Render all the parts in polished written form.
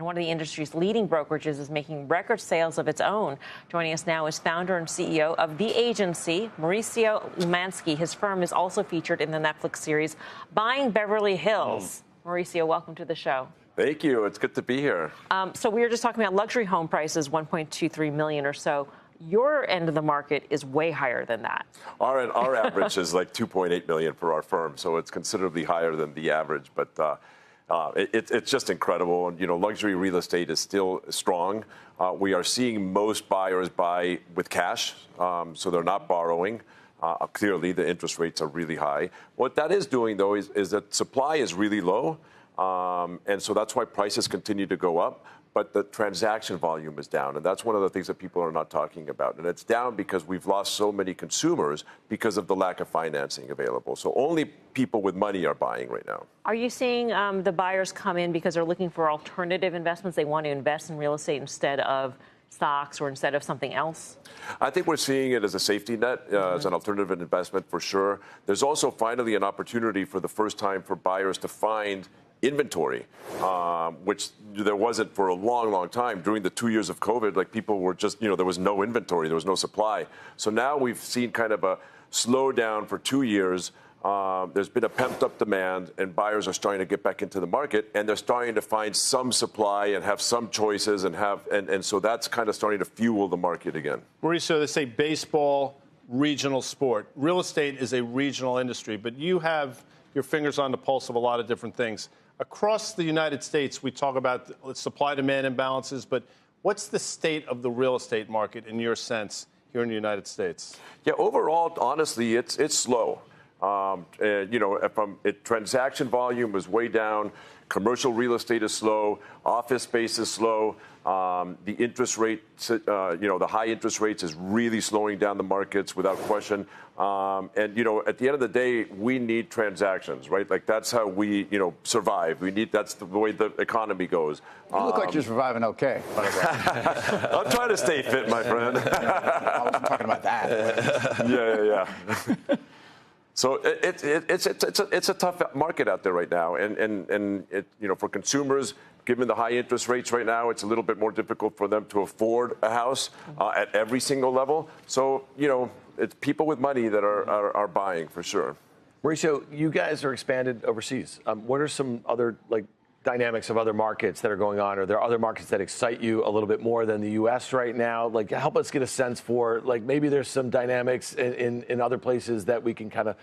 and one of the industry's leading brokerages is making record sales of its own. Joining us now is founder and CEO of The Agency, Mauricio Umansky. His firm is also featured in the Netflix series Buying Beverly Hills. Mauricio, welcome to the show. Thank you. It's good to be here. So we were just talking about luxury home prices, 1.23 million or so. Your end of the market is way higher than that. Our average is like 2.8 million for our firm, so it's considerably higher than the average. But it's just incredible. And, luxury real estate is still strong. We are seeing most buyers buy with cash, so they're not borrowing. Clearly, the interest rates are really high. What that is doing, though, is that supply is really low. And so that's why prices continue to go up. But the transaction volume is down. And that's one of the things that people are not talking about. And it's down because we've lost so many consumers because of the lack of financing available. So only people with money are buying right now. Are you seeing the buyers come in because they're looking for alternative investments? They want to invest in real estate instead of stocks or instead of something else? I think we're seeing it as a safety net, as an alternative investment for sure. There's also finally an opportunity for the first time for buyers to find inventory, which there wasn't for a long, long time. During the 2 years of COVID, like people were just, there was no inventory, there was no supply. So now we've seen kind of a slowdown for 2 years. There's been a pumped up demand and buyers are starting to get back into the market and they're starting to find some supply and have some choices and so that's kind of starting to fuel the market again. Mauricio, they say baseball, regional sport. Real estate is a regional industry, but you have your fingers on the pulse of a lot of different things. Across the United States, we talk about supply-demand imbalances, but what's the state of the real estate market in your sense here in the United States? Yeah, overall, honestly, it's slow. Transaction volume is way down. Commercial real estate is slow. Office space is slow. The interest rate, the high interest rates is really slowing down the markets without question. At the end of the day, we need transactions, right? Like that's how we, survive. That's the way the economy goes. You look like you're surviving okay, by the way. I'm trying to stay fit, my friend. I wasn't talking about that. Yeah. So it's a tough market out there right now, and for consumers, given the high interest rates right now, it's a little bit more difficult for them to afford a house at every single level. So it's people with money that are buying for sure. Mauricio, you guys are expanded overseas. What are some other dynamics of other markets that are going on? Are there other markets that excite you a little bit more than the U.S. right now? Help us get a sense for, maybe there's some dynamics in other places that we can kind of,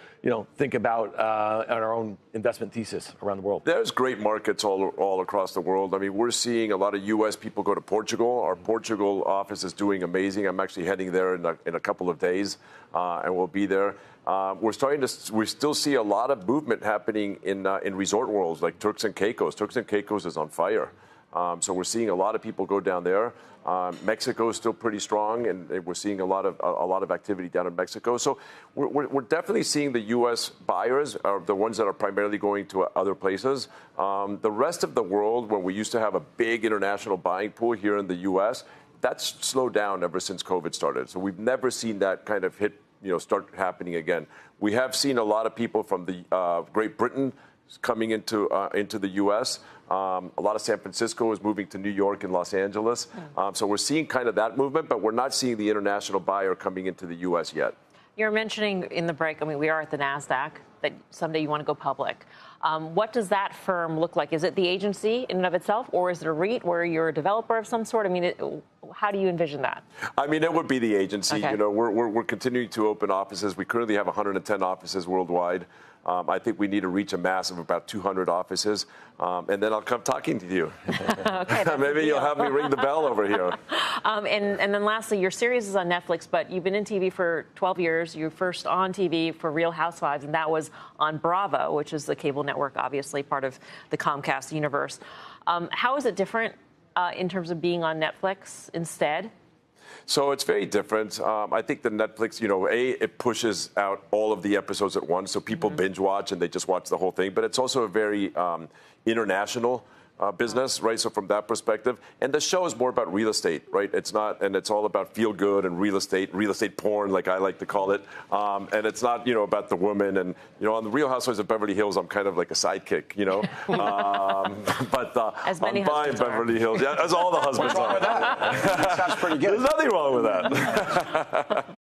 think about on our own investment thesis around the world. There's great markets all across the world. I mean, we're seeing a lot of U.S. people go to Portugal. Our Portugal office is doing amazing. I'm actually heading there in a couple of days, and we'll be there. We still see a lot of movement happening in resort worlds like Turks and Caicos. Turks and Caicos is on fire. So we're seeing a lot of people go down there. Mexico is still pretty strong, and we're seeing a lot of activity down in Mexico. So we're definitely seeing the U.S. buyers are the ones that are primarily going to other places. The rest of the world, where we used to have a big international buying pool here in the U.S., that's slowed down ever since COVID started. So we've never seen that kind of hit. Start happening again. We have seen a lot of people from the Great Britain coming into the U.S. A lot of San Francisco is moving to New York and Los Angeles. So we're seeing kind of that movement, but we're not seeing the international buyer coming into the U.S. yet. You're mentioning in the break, we are at the NASDAQ, that someday you want to go public. What does that firm look like? Is it the agency in and of itself, or is it a REIT where you're a developer of some sort? How do you envision that? It would be the agency. Okay. We're continuing to open offices. We currently have 110 offices worldwide. I think we need to reach a mass of about 200 offices, and then I'll come talking to you. Okay, maybe you'll have me ring the bell over here. And then lastly, your series is on Netflix, but you've been in TV for 12 years. You were first on TV for Real Housewives, and that was on Bravo, which is the cable network, obviously part of the Comcast universe. How is it different in terms of being on Netflix instead? So it's very different. I think the Netflix, it pushes out all of the episodes at once, so people binge watch and they just watch the whole thing. But it's also a very international business, right? So from that perspective, and the show is more about real estate, right? It's not, and it's all about feel good and real estate porn, like I like to call it. And it's not, about the woman. And on the Real Housewives of Beverly Hills, I'm kind of like a sidekick, But as many on Buying Beverly Hills, yeah, as all the husbands are. That sounds pretty good. There's nothing wrong with that.